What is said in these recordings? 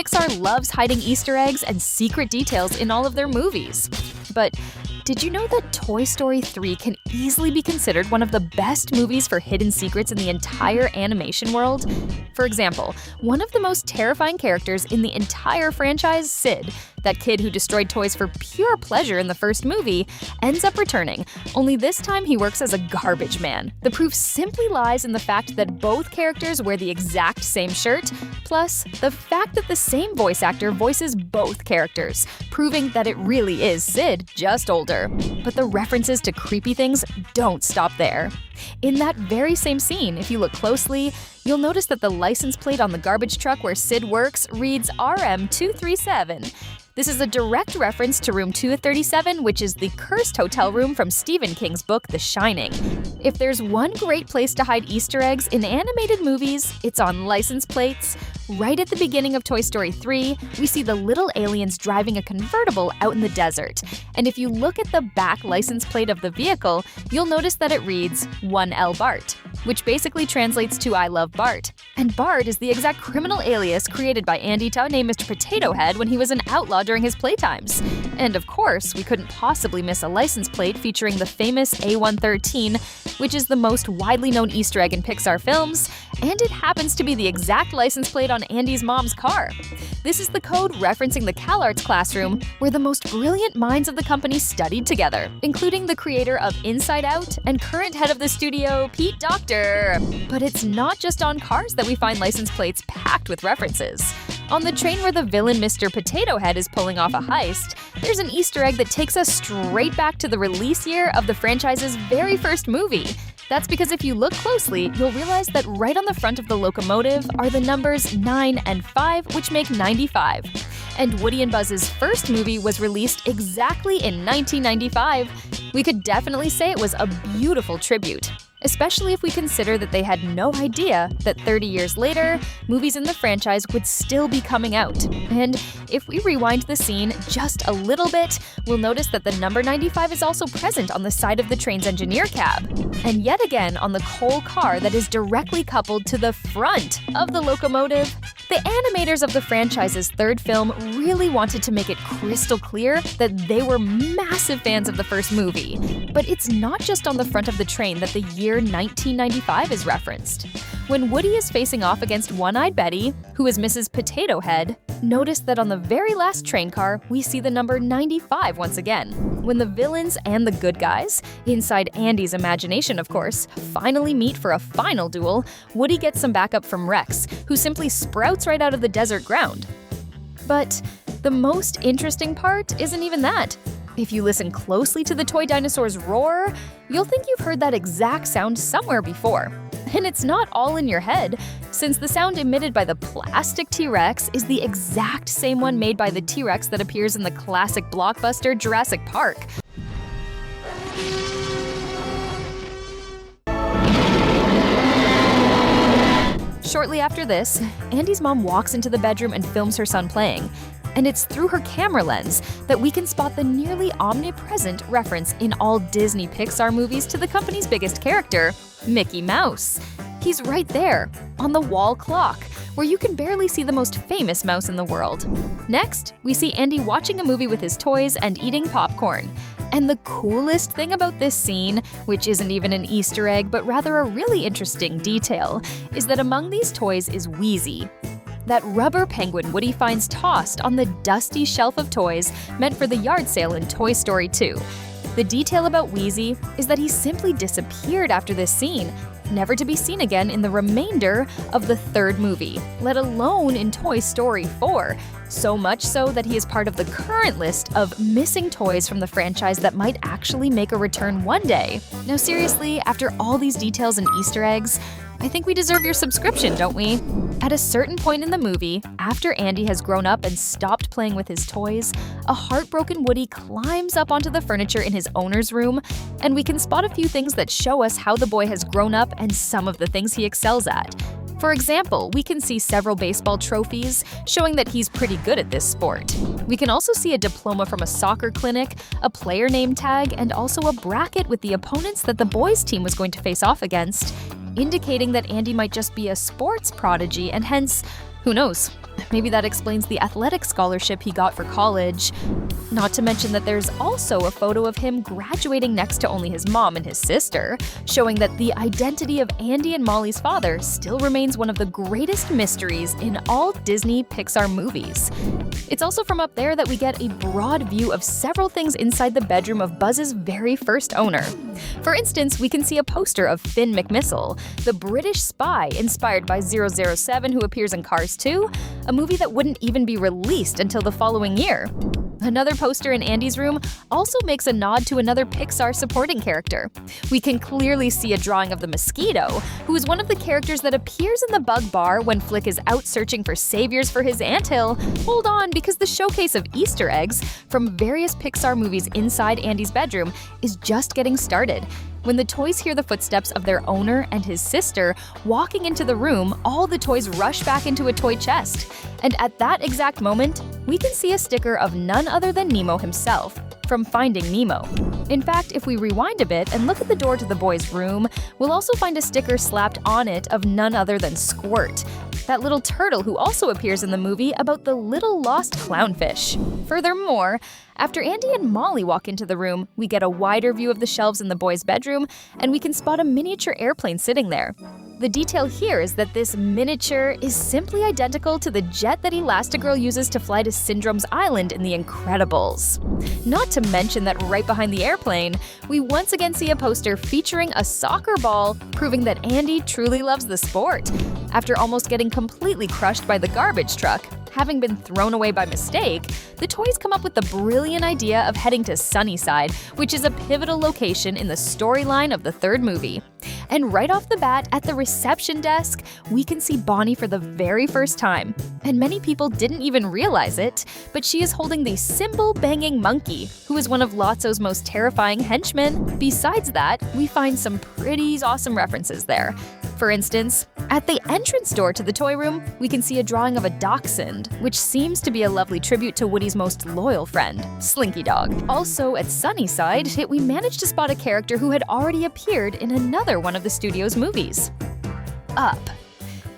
Pixar loves hiding Easter eggs and secret details in all of their movies. But did you know that Toy Story 3 can easily be considered one of the best movies for hidden secrets in the entire animation world? For example, one of the most terrifying characters in the entire franchise, Sid, that kid who destroyed toys for pure pleasure in the first movie, ends up returning, only this time he works as a garbage man. The proof simply lies in the fact that both characters wear the exact same shirt, plus the fact that the same voice actor voices both characters, proving that it really is Sid, just older. But the references to creepy things don't stop there. In that very same scene, if you look closely, you'll notice that the license plate on the garbage truck where Sid works reads RM237. This is a direct reference to room 237, which is the cursed hotel room from Stephen King's book The Shining. If there's one great place to hide Easter eggs in animated movies, it's on license plates. Right at the beginning of Toy Story 3, we see the little aliens driving a convertible out in the desert. And if you look at the back license plate of the vehicle, you'll notice that it reads 1L Bart, which basically translates to I love Bart. And Bart is the exact criminal alias created by Andy to name Mr. Potato Head when he was an outlaw during his playtimes. And of course, we couldn't possibly miss a license plate featuring the famous A113, which is the most widely known Easter egg in Pixar films, and it happens to be the exact license plate on Andy's mom's car. This is the code referencing the CalArts classroom where the most brilliant minds of the company studied together, including the creator of Inside Out and current head of the studio, Pete Docter. But it's not just on cars that we find license plates packed with references. On the train where the villain Mr. Potato Head is pulling off a heist, there's an Easter egg that takes us straight back to the release year of the franchise's very first movie. That's because if you look closely, you'll realize that right on the front of the locomotive are the numbers 9 and 5, which make 95. And Woody and Buzz's first movie was released exactly in 1995. We could definitely say it was a beautiful tribute, especially if we consider that they had no idea that 30 years later, movies in the franchise would still be coming out. And if we rewind the scene just a little bit, we'll notice that the number 95 is also present on the side of the train's engineer cab. And yet again on the coal car that is directly coupled to the front of the locomotive. The animators of the franchise's third film really wanted to make it crystal clear that they were massive fans of the first movie. But it's not just on the front of the train that the year 1995 is referenced. When Woody is facing off against One-Eyed Betty, who is Mrs. Potato Head, notice that on the very last train car, we see the number 95 once again. When the villains and the good guys, inside Andy's imagination of course, finally meet for a final duel, Woody gets some backup from Rex, who simply sprouts right out of the desert ground. But the most interesting part isn't even that. If you listen closely to the toy dinosaur's roar, you'll think you've heard that exact sound somewhere before. And it's not all in your head, since the sound emitted by the plastic T-Rex is the exact same one made by the T-Rex that appears in the classic blockbuster Jurassic Park. Shortly after this, Andy's mom walks into the bedroom and films her son playing. And it's through her camera lens that we can spot the nearly omnipresent reference in all Disney Pixar movies to the company's biggest character, Mickey Mouse. He's right there, on the wall clock, where you can barely see the most famous mouse in the world. Next, we see Andy watching a movie with his toys and eating popcorn. And the coolest thing about this scene, which isn't even an Easter egg but rather a really interesting detail, is that among these toys is Wheezy, that rubber penguin Woody finds tossed on the dusty shelf of toys meant for the yard sale in Toy Story 2. The detail about Wheezy is that he simply disappeared after this scene, never to be seen again in the remainder of the third movie, let alone in Toy Story 4. So much so that he is part of the current list of missing toys from the franchise that might actually make a return one day. Now seriously, after all these details and Easter eggs, I think we deserve your subscription, don't we? At a certain point in the movie, after Andy has grown up and stopped playing with his toys, a heartbroken Woody climbs up onto the furniture in his owner's room, and we can spot a few things that show us how the boy has grown up and some of the things he excels at. For example, we can see several baseball trophies, showing that he's pretty good at this sport. We can also see a diploma from a soccer clinic, a player name tag, and also a bracket with the opponents that the boys' team was going to face off against, indicating that Andy might just be a sports prodigy and hence, who knows, Maybe that explains the athletic scholarship he got for college. Not to mention that there's also a photo of him graduating next to only his mom and his sister, showing that the identity of Andy and Molly's father still remains one of the greatest mysteries in all Disney Pixar movies. It's also from up there that we get a broad view of several things inside the bedroom of Buzz's very first owner. For instance, we can see a poster of Finn McMissile, the British spy inspired by 007 who appears in Cars 2, a movie that wouldn't even be released until the following year. Another poster in Andy's room also makes a nod to another Pixar supporting character. We can clearly see a drawing of the mosquito, who is one of the characters that appears in the Bug Bar when Flick is out searching for saviors for his anthill. Hold on, because the showcase of Easter eggs from various Pixar movies inside Andy's bedroom is just getting started. When the toys hear the footsteps of their owner and his sister walking into the room, all the toys rush back into a toy chest. And at that exact moment, we can see a sticker of none other than Nemo himself, from Finding Nemo. In fact, if we rewind a bit and look at the door to the boys' room, we'll also find a sticker slapped on it of none other than Squirt, that little turtle who also appears in the movie about the little lost clownfish. Furthermore, after Andy and Molly walk into the room, we get a wider view of the shelves in the boys' bedroom, and we can spot a miniature airplane sitting there. The detail here is that this miniature is simply identical to the jet that Elastigirl uses to fly to Syndrome's Island in The Incredibles. Not to mention that right behind the airplane, we once again see a poster featuring a soccer ball, proving that Andy truly loves the sport. After almost getting completely crushed by the garbage truck, having been thrown away by mistake, the toys come up with the brilliant idea of heading to Sunnyside, which is a pivotal location in the storyline of the third movie. And right off the bat, at the reception desk, we can see Bonnie for the very first time. And many people didn't even realize it, but she is holding the cymbal-banging monkey, who is one of Lotso's most terrifying henchmen. Besides that, we find some pretty awesome references there. For instance, at the entrance door to the toy room, we can see a drawing of a dachshund, which seems to be a lovely tribute to Woody's most loyal friend, Slinky Dog. Also at Sunnyside, we managed to spot a character who had already appeared in another one of the studio's movies. Up.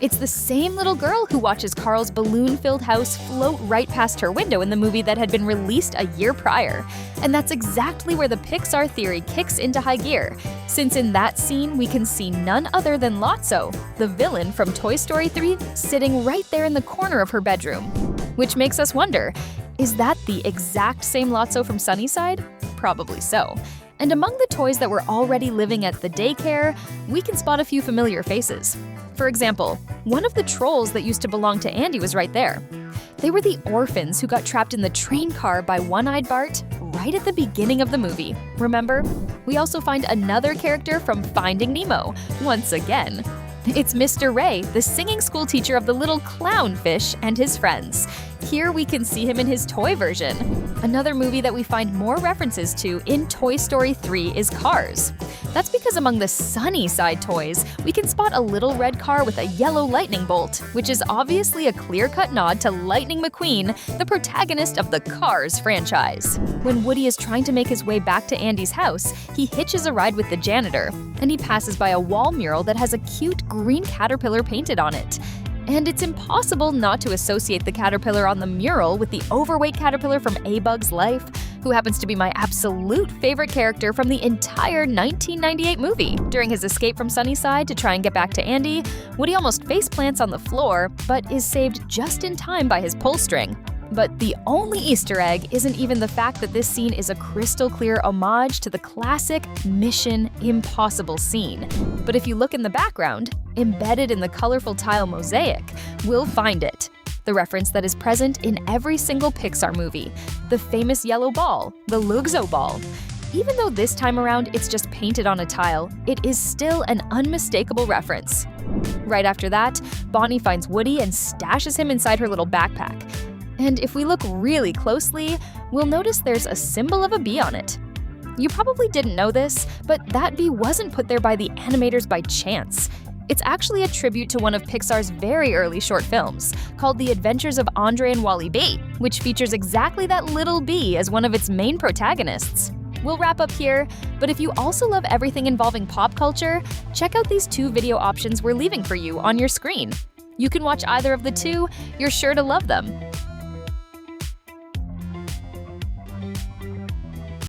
It's the same little girl who watches Carl's balloon-filled house float right past her window in the movie that had been released a year prior. And that's exactly where the Pixar theory kicks into high gear, since in that scene we can see none other than Lotso, the villain from Toy Story 3, sitting right there in the corner of her bedroom. Which makes us wonder, is that the exact same Lotso from Sunnyside? Probably so. And among the toys that were already living at the daycare, we can spot a few familiar faces. For example, one of the trolls that used to belong to Andy was right there. They were the orphans who got trapped in the train car by One-Eyed Bart right at the beginning of the movie. Remember? We also find another character from Finding Nemo, once again. It's Mr. Ray, the singing school teacher of the little clownfish and his friends. Here we can see him in his toy version. Another movie that we find more references to in Toy Story 3 is Cars. That's because among the Sunnyside toys, we can spot a little red car with a yellow lightning bolt, which is obviously a clear-cut nod to Lightning McQueen, the protagonist of the Cars franchise. When Woody is trying to make his way back to Andy's house, he hitches a ride with the janitor, and he passes by a wall mural that has a cute green caterpillar painted on it. And it's impossible not to associate the caterpillar on the mural with the overweight caterpillar from A Bug's Life, who happens to be my absolute favorite character from the entire 1998 movie. During his escape from Sunnyside to try and get back to Andy, Woody almost face plants on the floor, but is saved just in time by his pull string. But the only Easter egg isn't even the fact that this scene is a crystal clear homage to the classic Mission Impossible scene. But if you look in the background, embedded in the colorful tile mosaic, we'll find it. The reference that is present in every single Pixar movie, the famous yellow ball, the Luxo ball. Even though this time around it's just painted on a tile, it is still an unmistakable reference. Right after that, Bonnie finds Woody and stashes him inside her little backpack. And if we look really closely, we'll notice there's a symbol of a bee on it. You probably didn't know this, but that bee wasn't put there by the animators by chance. It's actually a tribute to one of Pixar's very early short films, called The Adventures of Andre and Wally B, which features exactly that little bee as one of its main protagonists. We'll wrap up here, but if you also love everything involving pop culture, check out these two video options we're leaving for you on your screen. You can watch either of the two, you're sure to love them.